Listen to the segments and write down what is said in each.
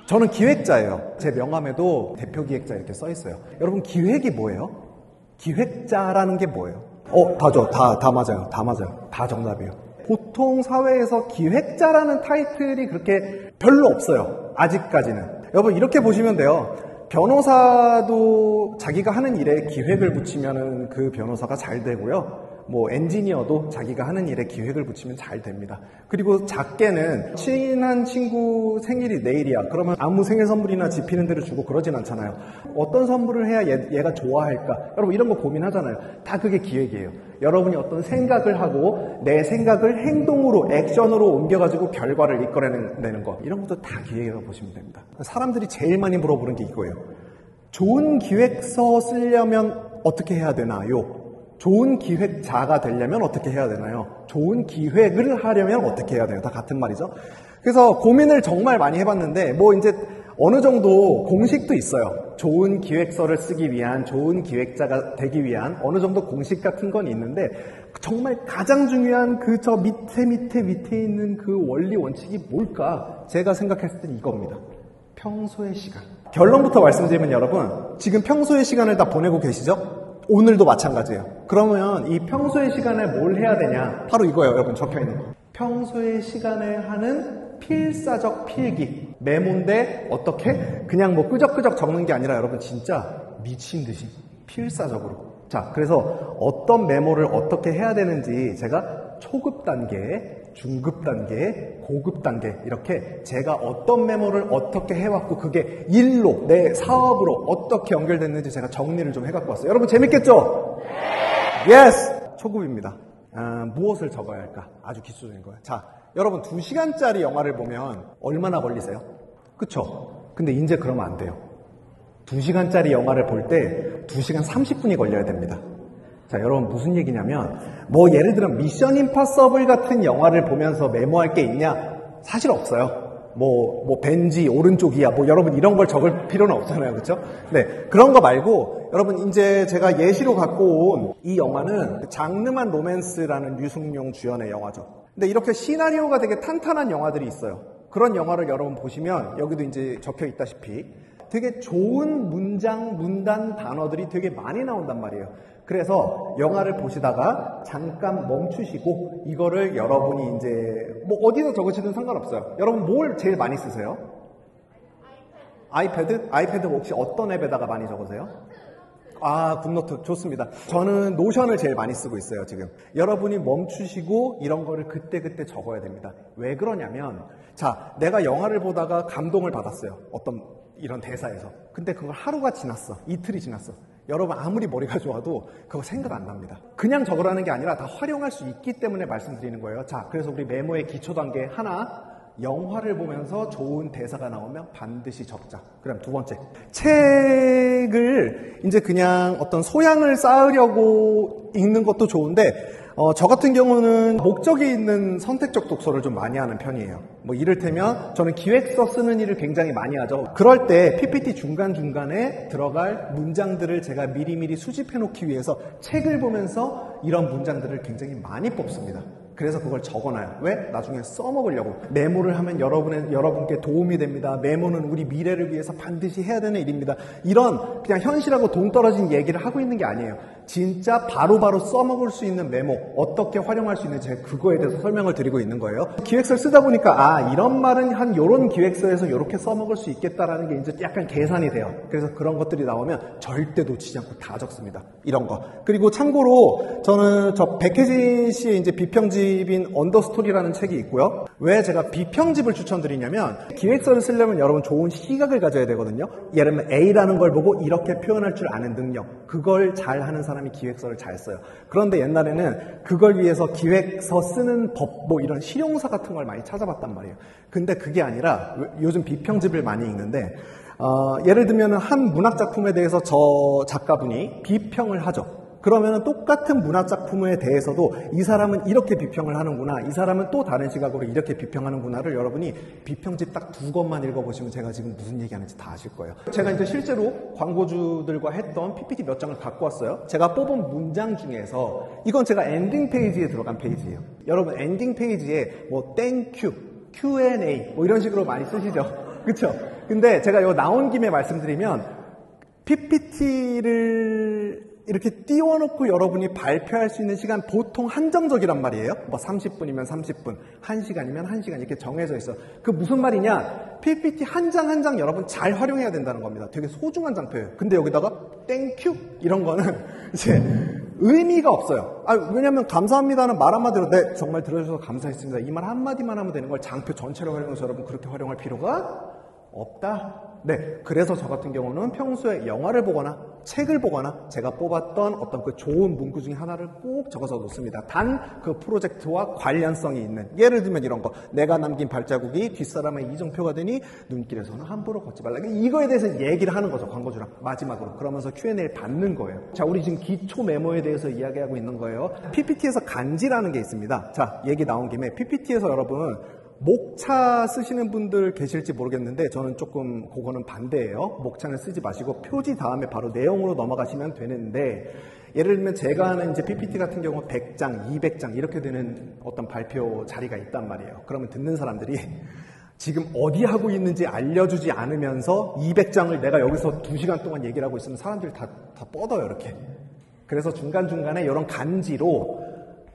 저는 기획자예요. 제 명함에도 대표 기획자 이렇게 써 있어요. 여러분, 기획이 뭐예요? 기획자라는 게 뭐예요? 다 맞아요. 다 맞아요. 다 정답이에요. 보통 사회에서 기획자라는 타이틀이 그렇게 별로 없어요. 아직까지는. 여러분, 이렇게 보시면 돼요. 변호사도 자기가 하는 일에 기획을 붙이면 그 변호사가 잘 되고요. 뭐 엔지니어도 자기가 하는 일에 기획을 붙이면 잘 됩니다. 그리고 작게는 친한 친구 생일이 내일이야. 그러면 아무 생일 선물이나 지피는 대로 주고 그러진 않잖아요. 어떤 선물을 해야 얘가 좋아할까? 여러분, 이런 거 고민하잖아요. 다 그게 기획이에요. 여러분이 어떤 생각을 하고 내 생각을 행동으로, 액션으로 옮겨가지고 결과를 이끌어내는 거, 이런 것도 다 기획이라고 보시면 됩니다. 사람들이 제일 많이 물어보는 게 이거예요. 좋은 기획서 쓰려면 어떻게 해야 되나요? 좋은 기획자가 되려면 어떻게 해야 되나요? 좋은 기획을 하려면 어떻게 해야 되나요? 다 같은 말이죠. 그래서 고민을 정말 많이 해봤는데, 뭐 이제 어느 정도 공식도 있어요. 좋은 기획서를 쓰기 위한, 좋은 기획자가 되기 위한 어느 정도 공식 같은 건 있는데, 정말 가장 중요한 그 저 밑에 있는 그 원리 원칙이 뭘까? 제가 생각했을 땐 이겁니다. 평소의 시간. 결론부터 말씀드리면 여러분, 지금 평소의 시간을 다 보내고 계시죠? 오늘도 마찬가지예요. 그러면 이 평소의 시간에 뭘 해야 되냐? 바로 이거예요, 여러분. 적혀있는 거. 평소의 시간에 하는 필사적 필기. 메모인데 어떻게? 그냥 뭐 끄적끄적 적는 게 아니라 여러분 진짜 미친 듯이 필사적으로. 자, 그래서 어떤 메모를 어떻게 해야 되는지 제가 초급 단계, 중급 단계, 고급 단계, 이렇게 제가 어떤 메모를 어떻게 해왔고 그게 일로, 내 사업으로 어떻게 연결됐는지 제가 정리를 좀 해갖고 왔어요. 여러분 재밌겠죠? 네! 예스! 초급입니다. 무엇을 적어야 할까? 아주 기초적인 거예요. 자, 여러분 2시간짜리 영화를 보면 얼마나 걸리세요? 그쵸? 근데 이제 그러면 안 돼요. 2시간짜리 영화를 볼 때 2시간 30분이 걸려야 됩니다. 자, 여러분 무슨 얘기냐면 뭐 예를 들어 미션 임파서블 같은 영화를 보면서 메모할 게 있냐? 사실 없어요. 뭐 벤지 오른쪽이야. 뭐 여러분 이런 걸 적을 필요는 없잖아요. 그렇죠? 네. 그런 거 말고 여러분 이제 제가 예시로 갖고 온 이 영화는 장르만 로맨스라는 유승용 주연의 영화죠. 근데 이렇게 시나리오가 되게 탄탄한 영화들이 있어요. 그런 영화를 여러분 보시면 여기도 이제 적혀 있다시피 되게 좋은 문장, 문단, 단어들이 되게 많이 나온단 말이에요. 그래서 영화를 보시다가 잠깐 멈추시고 이거를 여러분이 이제 뭐 어디서 적으시든 상관없어요. 여러분 뭘 제일 많이 쓰세요? 아이패드? 아이패드 혹시 어떤 앱에다가 많이 적으세요? 굿노트 좋습니다. 저는 노션을 제일 많이 쓰고 있어요, 지금. 여러분이 멈추시고 이런 거를 그때그때 적어야 됩니다. 왜 그러냐면 자, 내가 영화를 보다가 감동을 받았어요. 어떤 이런 대사에서. 근데 그걸 하루가 지났어. 이틀이 지났어. 여러분 아무리 머리가 좋아도 그거 생각 안 납니다. 그냥 적으라는 게 아니라 다 활용할 수 있기 때문에 말씀드리는 거예요. 자, 그래서 우리 메모의 기초 단계 하나, 영화를 보면서 좋은 대사가 나오면 반드시 적자. 그럼 두 번째, 책을 이제 그냥 어떤 소양을 쌓으려고 읽는 것도 좋은데 저 같은 경우는 목적이 있는 선택적 독서를 좀 많이 하는 편이에요. 뭐 이를테면 저는 기획서 쓰는 일을 굉장히 많이 하죠. 그럴 때 PPT 중간중간에 들어갈 문장들을 제가 미리미리 수집해 놓기 위해서 책을 보면서 이런 문장들을 굉장히 많이 뽑습니다. 그래서 그걸 적어놔요. 왜? 나중에 써먹으려고. 메모를 하면 여러분께 도움이 됩니다. 메모는 우리 미래를 위해서 반드시 해야 되는 일입니다. 이런 그냥 현실하고 동떨어진 얘기를 하고 있는 게 아니에요. 진짜 바로바로 써먹을 수 있는 메모, 어떻게 활용할 수 있는지 제가 그거에 대해서 설명을 드리고 있는 거예요. 기획서를 쓰다 보니까 이런 말은 한 요런 기획서에서 이렇게 써먹을 수 있겠다라는 게 이제 약간 계산이 돼요. 그래서 그런 것들이 나오면 절대 놓치지 않고 다 적습니다. 이런 거. 그리고 참고로 저는 저 백혜진 씨의 이제 비평집인 언더스토리라는 책이 있고요. 왜 제가 비평집을 추천드리냐면 기획서를 쓰려면 여러분 좋은 시각을 가져야 되거든요. 예를 들면 A라는 걸 보고 이렇게 표현할 줄 아는 능력. 그걸 잘 하는 사람이 기획서를 잘 써요. 그런데 옛날에는 그걸 위해서 기획서 쓰는 법, 뭐 이런 실용서 같은 걸 많이 찾아봤단 말이에요. 근데 그게 아니라 요즘 비평집을 많이 읽는데 예를 들면 한 문학작품에 대해서 저 작가분이 비평을 하죠. 그러면 똑같은 문학작품에 대해서도 이 사람은 이렇게 비평을 하는구나, 이 사람은 또 다른 시각으로 이렇게 비평하는구나를 여러분이 비평집 딱 2권만 읽어보시면 제가 지금 무슨 얘기하는지 다 아실 거예요. 제가 이제 실제로 광고주들과 했던 PPT 몇 장을 갖고 왔어요. 제가 뽑은 문장 중에서 이건 제가 엔딩 페이지에 들어간 페이지예요. 여러분 엔딩 페이지에 뭐 땡큐, Q&A 뭐 이런 식으로 많이 쓰시죠? 그쵸? 근데 제가 이거 나온 김에 말씀드리면 PPT를 이렇게 띄워놓고 여러분이 발표할 수 있는 시간 보통 한정적이란 말이에요. 뭐 30분이면 30분, 1시간이면 1시간 이렇게 정해져 있어. 그 무슨 말이냐? PPT 한 장 한 장 여러분 잘 활용해야 된다는 겁니다. 되게 소중한 장표예요. 근데 여기다가 땡큐 이런 거는 이제 의미가 없어요. 왜냐면 감사합니다는 말 한마디로 네 정말 들어주셔서 감사했습니다. 이 말 한마디만 하면 되는 걸 장표 전체를 활용해서 여러분 그렇게 활용할 필요가 없다. 네, 그래서 저 같은 경우는 평소에 영화를 보거나 책을 보거나 제가 뽑았던 어떤 그 좋은 문구 중에 하나를 꼭 적어서 놓습니다. 단 그 프로젝트와 관련성이 있는, 예를 들면 이런 거, 내가 남긴 발자국이 뒷사람의 이정표가 되니 눈길에서는 함부로 걷지 말라. 이거에 대해서 얘기를 하는 거죠, 광고주랑. 마지막으로 그러면서 Q&A를 받는 거예요. 자, 우리 지금 기초 메모에 대해서 이야기하고 있는 거예요. PPT에서 간지라는 게 있습니다. 자, 얘기 나온 김에 PPT에서 여러분 목차 쓰시는 분들 계실지 모르겠는데 저는 조금 그거는 반대예요. 목차는 쓰지 마시고 표지 다음에 바로 내용으로 넘어가시면 되는데, 예를 들면 제가 하는 이제 PPT 같은 경우 100장, 200장 이렇게 되는 어떤 발표 자리가 있단 말이에요. 그러면 듣는 사람들이 지금 어디 하고 있는지 알려주지 않으면서 200장을 내가 여기서 2시간 동안 얘기를 하고 있으면 사람들이 다 뻗어요, 이렇게. 그래서 중간중간에 이런 간지로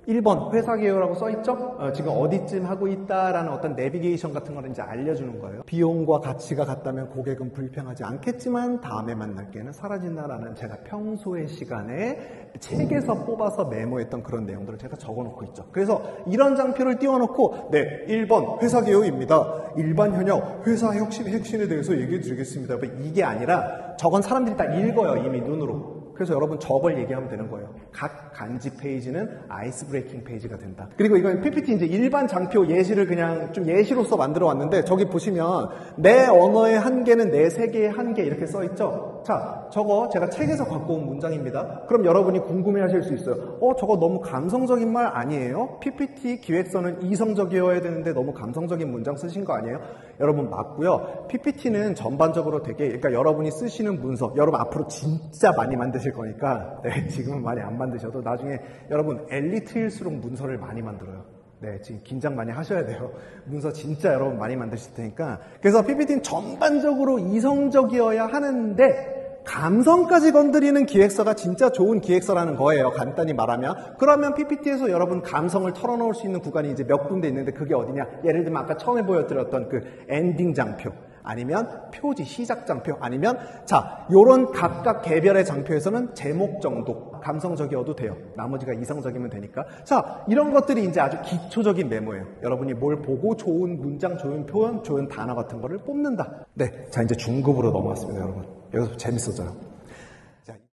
1번 회사 개요라고 써있죠? 지금 어디쯤 하고 있다라는 어떤 내비게이션 같은 거를 이제 알려주는 거예요. 비용과 가치가 같다면 고객은 불평하지 않겠지만 다음에 만날 기회는 사라진다라는 제가 평소의 시간에 책에서 뽑아서 메모했던 그런 내용들을 제가 적어놓고 있죠. 그래서 이런 장표를 띄워놓고 네, 1번 회사 개요입니다. 일반 현역 회사 혁신에 대해서 얘기해 드리겠습니다. 이게 아니라 저건 사람들이 다 읽어요, 이미 눈으로. 그래서 여러분 저걸 얘기하면 되는 거예요. 각 간지 페이지는 아이스 브레이킹 페이지가 된다. 그리고 이건 PPT 이제 일반 장표 예시를 그냥 좀 예시로서 만들어 왔는데, 저기 보시면 내 언어의 한계는 내 세계의 한계 이렇게 써 있죠. 자, 저거 제가 책에서 갖고 온 문장입니다. 그럼 여러분이 궁금해 하실 수 있어요. 저거 너무 감성적인 말 아니에요? PPT 기획서는 이성적이어야 되는데 너무 감성적인 문장 쓰신 거 아니에요? 여러분 맞고요. PPT는 전반적으로 되게, 그러니까 여러분이 쓰시는 문서, 여러분 앞으로 진짜 많이 만드실 거니까 네, 지금은 많이 안 만드셔도 나중에 여러분 엘리트일수록 문서를 많이 만들어요. 네, 지금 긴장 많이 하셔야 돼요. 문서 진짜 여러분 많이 만드실 테니까. 그래서 PPT는 전반적으로 이성적이어야 하는데 감성까지 건드리는 기획서가 진짜 좋은 기획서라는 거예요. 간단히 말하면. 그러면 PPT에서 여러분 감성을 털어놓을 수 있는 구간이 이제 몇 군데 있는데 그게 어디냐? 예를 들면 아까 처음에 보여드렸던 그 엔딩 장표, 아니면 표지 시작 장표, 아니면 자, 요런 각각 개별의 장표에서는 제목 정도 감성적이어도 돼요. 나머지가 이성적이면 되니까. 자, 이런 것들이 이제 아주 기초적인 메모예요. 여러분이 뭘 보고 좋은 문장, 좋은 표현, 좋은 단어 같은 거를 뽑는다. 네, 자 이제 중급으로 넘어왔습니다, 여러분. 여기서 재밌어져요.